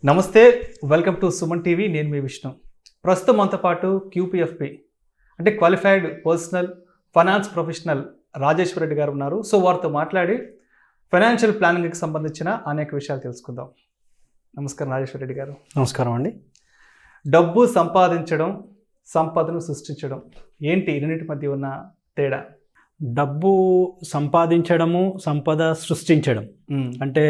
నమస్తే, welcome to Suman TV. నేను మీ విష్ణు. ప్రస్తుతం మనతో పాటు QPFP అంటే qualified personal finance professional Rajeshwara Reddy గారు ఉన్నారు. సో వారితో మాట్లాడి ఫైనాన్షియల్ ప్లానింగ్కి సంబంధించిన అనేక విషయాలు తెలుసుకుందాం. నమస్కారం రాజేశ్వర రెడ్డి గారు. నమస్కారం అండి. డబ్బు సంపాదించడం, సంపదను సృష్టించడం ఏంటి ఈ రెండింటి మధ్య ఉన్న తేడా? డబ్బు సంపాదించడము, సంపద సృష్టించడం అంటే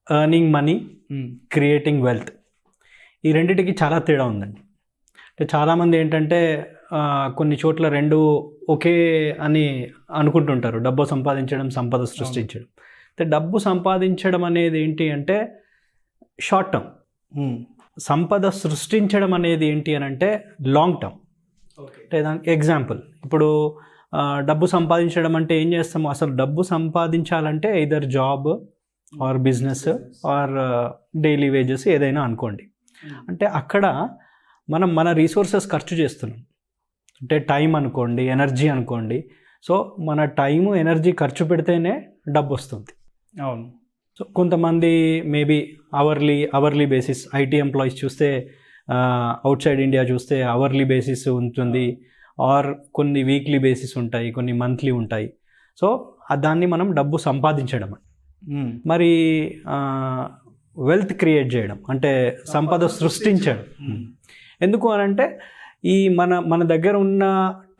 ఎర్నింగ్ మనీ, క్రియేటింగ్ వెల్త్, ఈ రెండిటికి చాలా తేడా ఉందండి. అంటే చాలామంది ఏంటంటే కొన్ని చోట్ల రెండు ఒకే అని అనుకుంటుంటారు. డబ్బు సంపాదించడం, సంపద సృష్టించడం. అయితే డబ్బు సంపాదించడం అనేది ఏంటి అంటే షార్ట్ టర్మ్, సంపద సృష్టించడం అనేది ఏంటి అని అంటే లాంగ్ టర్మ్. అంటే దానికి ఎగ్జాంపుల్, ఇప్పుడు డబ్బు సంపాదించడం అంటే ఏం చేస్తాము? అసలు డబ్బు సంపాదించాలంటే either job or business are daily wages ఏదైనా అనుకోండి. అంటే అక్కడ మనం మన రీసోర్సెస్ ఖర్చు చేస్తున్నాం. అంటే టైం అనుకోండి, ఎనర్జీ అనుకోండి. సో మన టైము, ఎనర్జీ ఖర్చు పెడితేనే డబ్బు వస్తుంది. అవును. సో కొంతమంది maybe hourly basis, IT employees చూస్తే అవుట్ సైడ్ ఇండియా చూస్తే అవర్లీ బేసిస్ ఉంటుంది, ఆర్ కొన్ని వీక్లీ బేసిస్ ఉంటాయి, కొన్ని మంత్లీ ఉంటాయి. సో దాన్ని మనం డబ్బు సంపాదించడం. మరి వెల్త్ క్రియేట్ చేయడం అంటే సంపద సృష్టించడం ఎందుకు అనంటే ఈ మన దగ్గర ఉన్న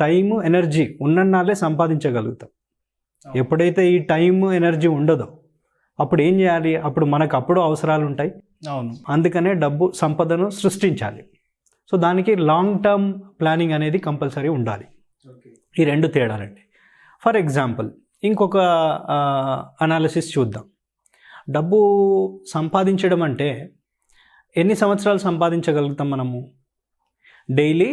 టైము, ఎనర్జీ ఉన్ననాలే సంపాదించగలుగుతాం. ఎప్పుడైతే ఈ టైము, ఎనర్జీ ఉండదో అప్పుడు ఏం చేయాలి? అప్పుడు మనకు అవసరాలు ఉంటాయి. అవును. అందుకనే డబ్బు సంపదను సృష్టించాలి. సో దానికి లాంగ్ టర్మ్ ప్లానింగ్ అనేది కంపల్సరీ ఉండాలి. ఈ రెండు తేడాలండి. ఫర్ ఎగ్జాంపుల్ ఇంకొక అనాలిసిస్ చూద్దాం. డబ్బు సంపాదించడం అంటే ఎన్ని సంవత్సరాలు సంపాదించగలుగుతాం మనము? డైలీ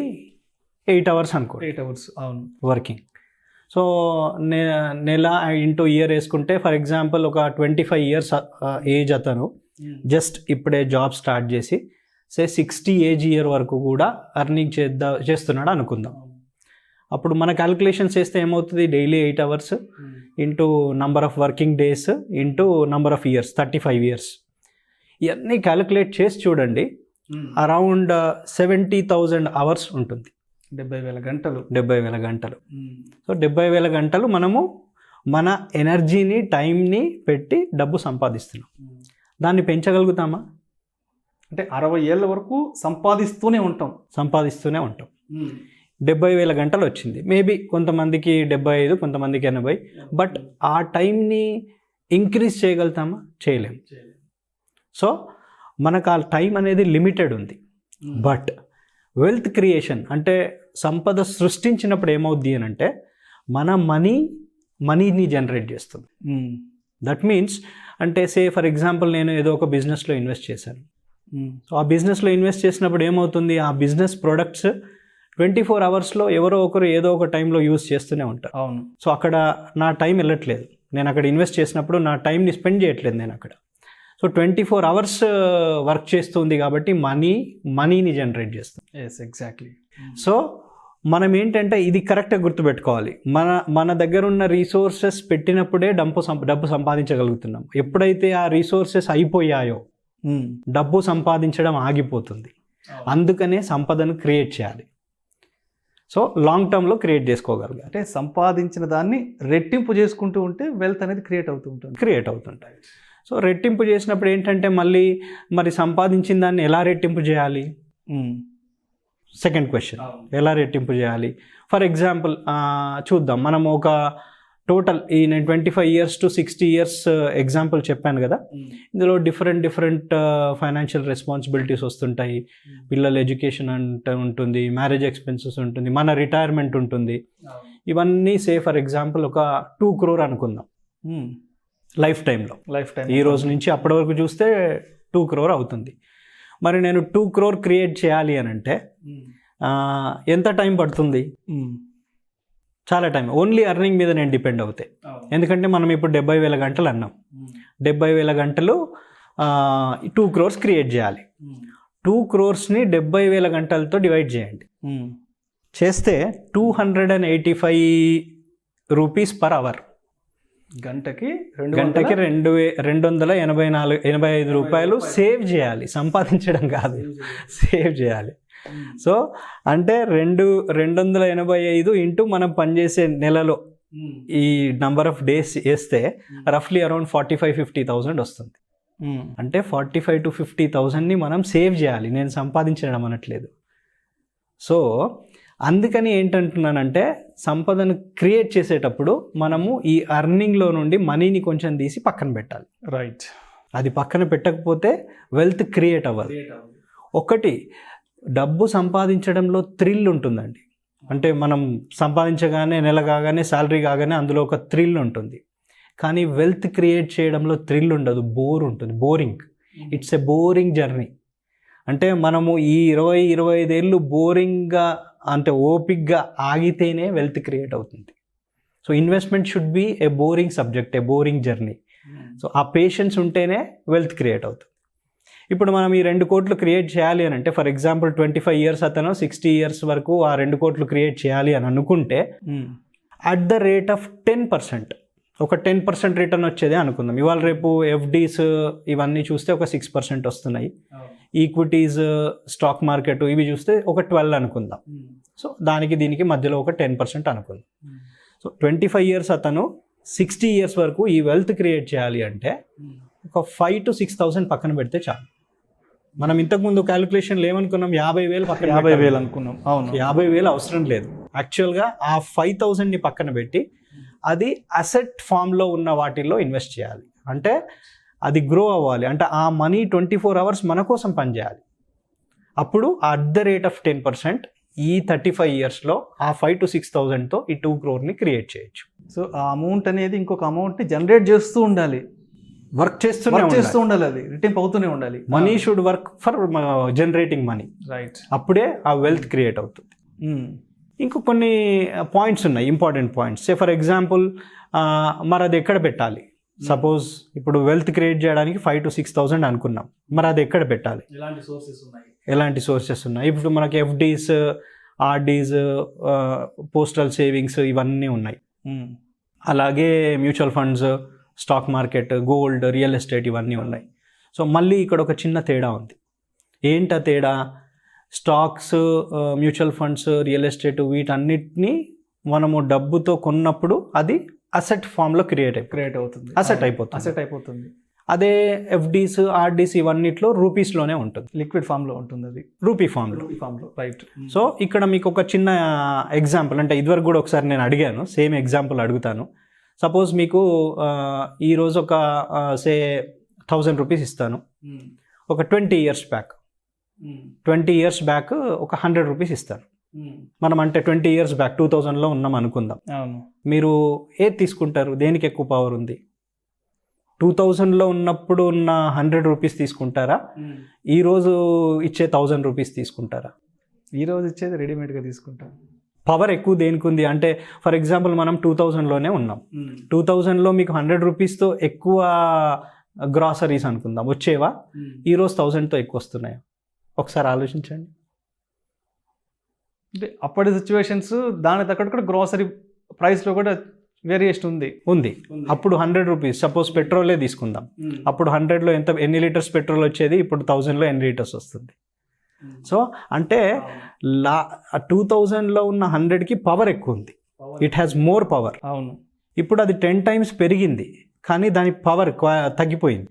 8 hours అనుకో. 8 hours. అవును. వర్కింగ్. సో నెల ఇంటూ ఇయర్ వేసుకుంటే ఫర్ ఎగ్జాంపుల్ ఒక 25 years ఏజ్ అతను జస్ట్ ఇప్పుడే జాబ్ స్టార్ట్ చేసి 60 age year వరకు కూడా ఎర్నింగ్ చేస్తున్నాడు అనుకుందాం. అప్పుడు మన క్యాలిక్యులేషన్స్ చేస్తే ఏమవుతుంది? Daily 8 hours into number of working days into number of years, 35 years. ఇవన్నీ క్యాలిక్యులేట్ చేసి చూడండి, అరౌండ్ 70,000 hours ఉంటుంది. 70,000 గంటలు. 70,000 గంటలు. సో 70,000 గంటలు మనము మన ఎనర్జీని, టైంని పెట్టి డబ్బు సంపాదిస్తున్నాం. దాన్ని పెంచగలుగుతామా? అంటే 60 ఏళ్ళ వరకు సంపాదిస్తూనే ఉంటాం. 70,000 గంటలు వచ్చింది. మేబీ కొంతమందికి 75, కొంతమందికి 80. బట్ ఆ టైంని ఇంక్రీజ్ చేయగలుగుతామా? చేయలేము. సో మనకు ఆ టైం అనేది లిమిటెడ్ ఉంది. బట్ వెల్త్ క్రియేషన్ అంటే సంపద సృష్టించినప్పుడు ఏమవుద్ది అని అంటే మన మనీని జనరేట్ చేస్తుంది. దట్ మీన్స్ అంటే ఫర్ ఎగ్జాంపుల్ నేను ఏదో ఒక బిజినెస్లో ఇన్వెస్ట్ చేశాను. సో ఆ బిజినెస్లో ఇన్వెస్ట్ చేసినప్పుడు ఏమవుతుంది? ఆ బిజినెస్ ప్రొడక్ట్స్ 24 hours ఎవరో ఒకరు ఏదో ఒక టైంలో యూజ్ చేస్తూనే ఉంటారు. అవును. సో అక్కడ నా టైం వెళ్ళట్లేదు. నేను అక్కడ ఇన్వెస్ట్ చేసినప్పుడు నా టైంని స్పెండ్ చేయట్లేదు నేను అక్కడ. సో 24 hours వర్క్ చేస్తుంది కాబట్టి మనీని జనరేట్ చేస్తుంది. Yes, exactly. సో మనం ఏంటంటే ఇది కరెక్ట్గా గుర్తుపెట్టుకోవాలి. మన దగ్గర ఉన్న రీసోర్సెస్ పెట్టినప్పుడే డబ్బు సంపాదించగలుగుతున్నాం. ఎప్పుడైతే ఆ రీసోర్సెస్ అయిపోయాయో డబ్బు సంపాదించడం ఆగిపోతుంది. అందుకనే సంపదను క్రియేట్ చేయాలి. సో లాంగ్ టర్మ్లో క్రియేట్ చేసుకోగలగాలి. అంటే సంపాదించిన దాన్ని రెట్టింపు చేసుకుంటూ ఉంటే వెల్త్ అనేది క్రియేట్ అవుతుంటాయి. సో రెట్టింపు చేసినప్పుడు ఏంటంటే మరి సంపాదించిన దాన్ని ఎలా రెట్టింపు చేయాలి? సెకండ్ క్వశ్చన్, ఎలా రెట్టింపు చేయాలి? ఫర్ ఎగ్జాంపుల్ చూద్దాం. మనం ఒక టోటల్ నేను 25 years to 60 years ఎగ్జాంపుల్ చెప్పాను కదా. ఇందులో డిఫరెంట్ ఫైనాన్షియల్ రెస్పాన్సిబిలిటీస్ వస్తుంటాయి. పిల్లల ఎడ్యుకేషన్ అంటే ఉంటుంది, మ్యారేజ్ ఎక్స్పెన్సెస్ ఉంటుంది, మన రిటైర్మెంట్ ఉంటుంది. ఇవన్నీ ఫర్ ఎగ్జాంపుల్ ఒక 2 crore అనుకుందాం లైఫ్ టైం ఈ రోజు నుంచి అప్పటి వరకు చూస్తే 2 crore అవుతుంది. మరి నేను 2 crore క్రియేట్ చేయాలి అని అంటే ఎంత టైం పడుతుంది? చాలా టైం. ఓన్లీ ఎర్నింగ్ మీద నేను డిపెండ్ అవుతాయి. ఎందుకంటే మనం ఇప్పుడు 70,000 గంటలు అన్నాం. 70,000 గంటలు 2 crores క్రియేట్ చేయాలి. 2 crores-ని 70,000 గంటలతో డివైడ్ చేయండి. చేస్తే 285 rupees per hour. గంటకి 285 రూపాయలు సేవ్ చేయాలి, సంపాదించడం కాదు, సేవ్ చేయాలి. సో అంటే 285 ఇంటూ మనం పనిచేసే నెలలో ఈ నంబర్ ఆఫ్ డేస్ వేస్తే రఫ్లీ అరౌండ్ 45,000-50,000 వస్తుంది. అంటే 45,000 to 50,000ని మనం సేవ్ చేయాలి, నేను సంపాదించడం అనట్లేదు. సో అందుకని ఏంటంటున్నానంటే సంపదను క్రియేట్ చేసేటప్పుడు మనము ఈ అర్నింగ్లో నుండి మనీని కొంచెం తీసి పక్కన పెట్టాలి. రైట్. అది పక్కన పెట్టకపోతే వెల్త్ క్రియేట్ అవ్వదు. ఒకటి, డబ్బు సంపాదించడంలో థ్రిల్ ఉంటుందండి. అంటే మనం సంపాదించగానే నెల కాగానే శాలరీ కాగానే అందులో ఒక థ్రిల్ ఉంటుంది. కానీ వెల్త్ క్రియేట్ చేయడంలో థ్రిల్ ఉండదు, బోర్ ఉంటుంది, boring. It's a boring journey. అంటే మనము ఈ 20-25 ఏళ్ళు బోరింగ్గా అంటే ఓపిక్గా ఆగితేనే వెల్త్ క్రియేట్ అవుతుంది. So investment should be A boring subject, A boring journey. So ఆ పేషెన్స్ ఉంటేనే వెల్త్ క్రియేట్ అవుతుంది. ఇప్పుడు మనం ఈ 2 కోట్లు క్రియేట్ చేయాలి అని అంటే, ఫర్ ఎగ్జాంపుల్ 25 ఇయర్స్ అతను 60 ఇయర్స్ వరకు ఆ 2 కోట్లు క్రియేట్ చేయాలి అని అనుకుంటే అట్ ద రేట్ ఆఫ్ 10%, ఒక 10% రిటర్న్ వచ్చేదే అనుకుందాం. ఇవాళ రేపు ఎఫ్డీస్ ఇవన్నీ చూస్తే ఒక 6% వస్తున్నాయి. ఈక్విటీస్, స్టాక్ మార్కెట్ ఇవి చూస్తే ఒక 12 అనుకుందాం. సో దానికి దీనికి మధ్యలో ఒక 10% అనుకుందాం. సో 25 ఇయర్స్ అతను 60 ఇయర్స్ వరకు ఈ వెల్త్ క్రియేట్ చేయాలి అంటే ఒక 5,000 to 6,000 పక్కన పెడితే చాలు. మనం ఇంతకుముందు క్యాలిక్యులేషన్లు ఏమనుకున్నాం, 50,000 పక్కన 50,000 అనుకున్నాం. అవును, 50,000 అవసరం లేదు. యాక్చువల్గా ఆ 5,000ని పక్కన పెట్టి అది అసెట్ ఫామ్లో ఉన్న వాటిల్లో ఇన్వెస్ట్ చేయాలి. అంటే అది గ్రో అవ్వాలి, అంటే ఆ మనీ 24 hours మన కోసం పనిచేయాలి. అప్పుడు అట్ ద రేట్ ఆఫ్ 10% ఈ 35 ఇయర్స్లో ఆ 5,000 to 6,000తో ఈ 2 crore క్రియేట్ చేయొచ్చు. సో ఆ అమౌంట్ అనేది ఇంకొక అమౌంట్ని జనరేట్ చేస్తూ ఉండాలి, వర్క్ చేస్తూ ఉండాలి, అది రిటర్న్ అవుతూనే ఉండాలి. Money should work for generating money. Right. అప్పుడే ఆ వెల్త్ క్రియేట్ అవుతుంది. ఇంకో కొన్ని పాయింట్స్ ఉన్నాయి, important points. Say for example మరి అది ఎక్కడ పెట్టాలి? సపోజ్ ఇప్పుడు వెల్త్ క్రియేట్ చేయడానికి 5,000 to 6,000 అనుకున్నాం, మరి అది ఎక్కడ పెట్టాలి? ఎలాంటి సోర్సెస్ ఉన్నాయి? ఇప్పుడు మనకి ఎఫ్డీస్, ఆర్డీస్, పోస్టల్ సేవింగ్స్ ఇవన్నీ ఉన్నాయి. అలాగే mutual funds, stock market, gold, real estate ఇవన్నీ ఉన్నాయి. సో మళ్ళీ ఇక్కడ ఒక చిన్న తేడా ఉంది. ఏంటా తేడా? Stocks, mutual funds, real estate వీటన్నిటిని మనము డబ్బుతో కొన్నప్పుడు అది అసెట్ ఫామ్లో క్రియేట్ అవుతుంది, అసెట్ అయిపోతుంది. అదే ఎఫ్డీస్, ఆర్డీస్ ఇవన్నిట్లో రూపీస్లోనే ఉంటుంది, లిక్విడ్ ఫామ్లో ఉంటుంది, అది రూపీ ఫామ్లో. రైట్. సో ఇక్కడ మీకు ఒక చిన్న ఎగ్జాంపుల్, అంటే ఇదివరకు కూడా ఒకసారి నేను అడిగాను, సేమ్ ఎగ్జాంపుల్ అడుగుతాను. సపోజ్ మీకు ఈరోజు ఒక సే 1,000 రూపీస్ ఇస్తాను. ఒక 20 years బ్యాక్ ఒక 100 రూపీస్ ఇస్తాను. మనం అంటే 20 years బ్యాక్ 2000లో ఉన్నాం అనుకుందాం. మీరు ఏది తీసుకుంటారు? దేనికి ఎక్కువ పవర్ ఉంది? 2000లో ఉన్నప్పుడు ఉన్న 100 రూపీస్ తీసుకుంటారా, ఈరోజు ఇచ్చే 1000 రూపీస్ తీసుకుంటారా? ఈరోజు ఇచ్చేది రెడీమేడ్గా తీసుకుంటాం. పవర్ ఎక్కువ దేనికి ఉంది అంటే, ఫర్ ఎగ్జాంపుల్ మనం 2000లోనే ఉన్నాం. 2000లో మీకు 100 రూపీస్తో ఎక్కువ గ్రాసరీస్ అనుకుందాం వచ్చేవా? ఈరోజు 1000తో ఎక్కువ వస్తున్నాయా? ఒకసారి ఆలోచించండి. అంటే అప్పటి సిచ్యువేషన్స్ దాని తగ్గట్టు కూడా గ్రాసరీ ప్రైస్లో కూడా వేరియేషన్ ఉంది. అప్పుడు 100 రూపీస్, సపోజ్ పెట్రోలే తీసుకుందాం. అప్పుడు 100లో ఎన్ని లీటర్స్ పెట్రోల్ వచ్చేది, ఇప్పుడు 1000లో ఎన్ని లీటర్స్ వస్తుంది? సో అంటే 2000లో ఉన్న 100కి పవర్ ఎక్కువ ఉంది, ఇట్ హ్యాస్ మోర్ పవర్. అవును. ఇప్పుడు అది 10 times పెరిగింది, కానీ దాని పవర్ తగ్గిపోయింది,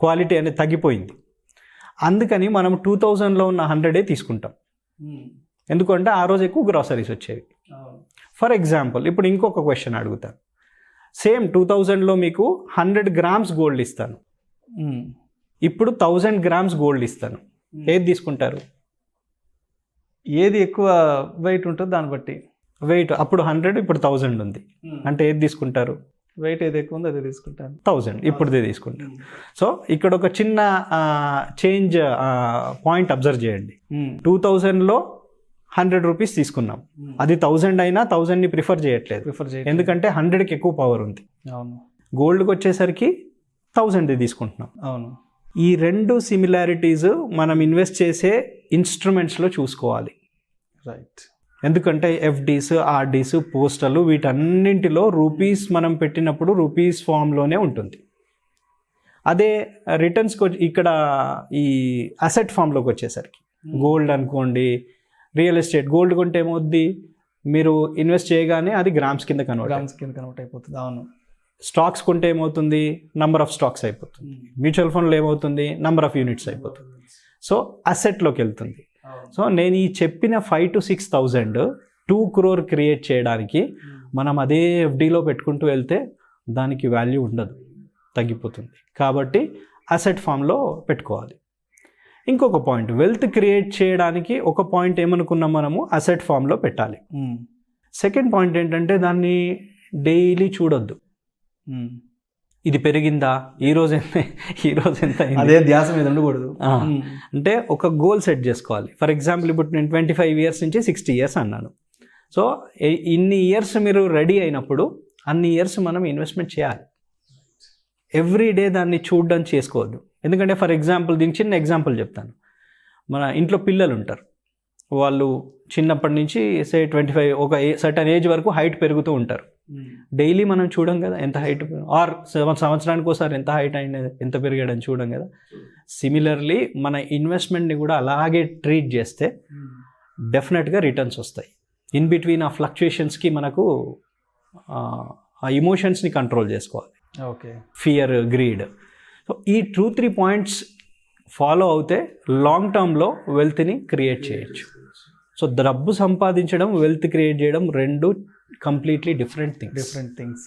క్వాలిటీ అనేది తగ్గిపోయింది. అందుకని మనం 2000లో ఉన్న 100 తీసుకుంటాం, ఎందుకంటే ఆ రోజు ఎక్కువ గ్రాసరీస్ వచ్చేవి. ఫర్ ఎగ్జాంపుల్ ఇప్పుడు ఇంకొక క్వశ్చన్ అడుగుతాను. సేమ్ 2000లో మీకు 100 grams గోల్డ్ ఇస్తాను, ఇప్పుడు 1000 grams గోల్డ్ ఇస్తాను. ఏది తీసుకుంటారు? ఏది ఎక్కువ వెయిట్ ఉంటుందో దాన్ని బట్టి. వెయిట్ అప్పుడు 100, ఇప్పుడు 1000 ఉంది, అంటే ఏది తీసుకుంటారు? వెయిట్ ఏది ఎక్కువ ఉందో అదే తీసుకుంటాను. 1000 ఇప్పుడుదే తీసుకుంటాను. సో ఇక్కడ ఒక చిన్న చేంజ్ పాయింట్ అబ్జర్వ్ చేయండి. 2000లో 100 రూపీస్ తీసుకున్నాం, అది 1000 అయినా 1000ని ప్రిఫర్ చేయట్లేదు, ఎందుకంటే 100కి ఎక్కువ పవర్ ఉంది. అవును. గోల్డ్కి వచ్చేసరికి 1000 తీసుకుంటున్నాం. అవును. ఈ 2 సిమిలారిటీస్ మనం ఇన్వెస్ట్ చేసే ఇన్స్ట్రుమెంట్స్లో చూసుకోవాలి. రైట్. ఎందుకంటే ఎఫ్డీస్, ఆర్డీస్, పోస్టలు వీటన్నింటిలో రూపీస్ మనం పెట్టినప్పుడు రూపీస్ ఫామ్లోనే ఉంటుంది. అదే రిటర్న్స్కి ఇక్కడ ఈ అసెట్ ఫామ్లోకి వచ్చేసరికి గోల్డ్ అనుకోండి, రియల్ ఎస్టేట్, గోల్డ్ కొంటే ఏమవుద్ది, మీరు ఇన్వెస్ట్ చేయగానే అది గ్రామ్స్ కింద కన్వర్ట్ అయిపోతుంది. అవును. స్టాక్స్ కొంటే ఏమవుతుంది, నంబర్ ఆఫ్ స్టాక్స్ అయిపోతుంది. మ్యూచువల్ ఫండ్లో ఏమవుతుంది, నంబర్ ఆఫ్ యూనిట్స్ అయిపోతుంది. సో అసెట్లోకి వెళ్తుంది. సో నేను ఈ చెప్పిన 5,000 to 6,000 2 crore క్రియేట్ చేయడానికి మనం అదే ఎఫ్డీలో పెట్టుకుంటూ వెళ్తే దానికి వాల్యూ ఉండదు, తగ్గిపోతుంది. కాబట్టి అసెట్ ఫామ్లో పెట్టుకోవాలి. ఇంకొక పాయింట్, వెల్త్ క్రియేట్ చేయడానికి ఒక పాయింట్ ఏమనుకున్నాం మనము, అసెట్ ఫామ్లో పెట్టాలి. సెకండ్ పాయింట్ ఏంటంటే దాన్ని డైలీ చూడొద్దు. ఇది పెరిగిందా, ఈరోజు ఎంత అదే ధ్యాస మీద ఉండకూడదు. అంటే ఒక గోల్ సెట్ చేసుకోవాలి. ఫర్ ఎగ్జాంపుల్ ఇప్పుడు నేను 25 years నుంచి 60 years అన్నాను. సో ఇన్ని ఇయర్స్ మీరు రెడీ అయినప్పుడు అన్ని ఇయర్స్ మనం ఇన్వెస్ట్మెంట్ చేయాలి. ఎవ్రీ డే దాన్ని చూడడం చేసుకోవద్దు. ఎందుకంటే ఫర్ ఎగ్జాంపుల్ దీనికి చిన్న ఎగ్జాంపుల్ చెప్తాను. మన ఇంట్లో పిల్లలు ఉంటారు, వాళ్ళు చిన్నప్పటి నుంచి 25 ఒక సర్టన్ ఏజ్ వరకు హైట్ పెరుగుతూ ఉంటారు. డైలీ మనం చూడం కదా ఎంత హైట్, ఆర్ సంవత్సరానికి ఒకసారి ఎంత హైట్ అయినది, ఎంత పెరిగాడని చూడం కదా. సిమిలర్లీ మన ఇన్వెస్ట్మెంట్ని కూడా అలాగే ట్రీట్ చేస్తే డెఫినెట్గా రిటర్న్స్ వస్తాయి. ఇన్ బిట్వీన్ ఆ ఫ్లక్చుయేషన్స్కి మనకు ఆ ఇమోషన్స్ని కంట్రోల్ చేసుకోవాలి. ఓకే. Fear, greed. సో ఈ 2-3 పాయింట్స్ ఫాలో అవుతే లాంగ్ టర్మ్లో వెల్త్ని క్రియేట్ చేయొచ్చు. సో డబ్బు సంపాదించడం, వెల్త్ క్రియేట్ చేయడం రెండు కంప్లీట్లీ డిఫరెంట్ థింగ్స్.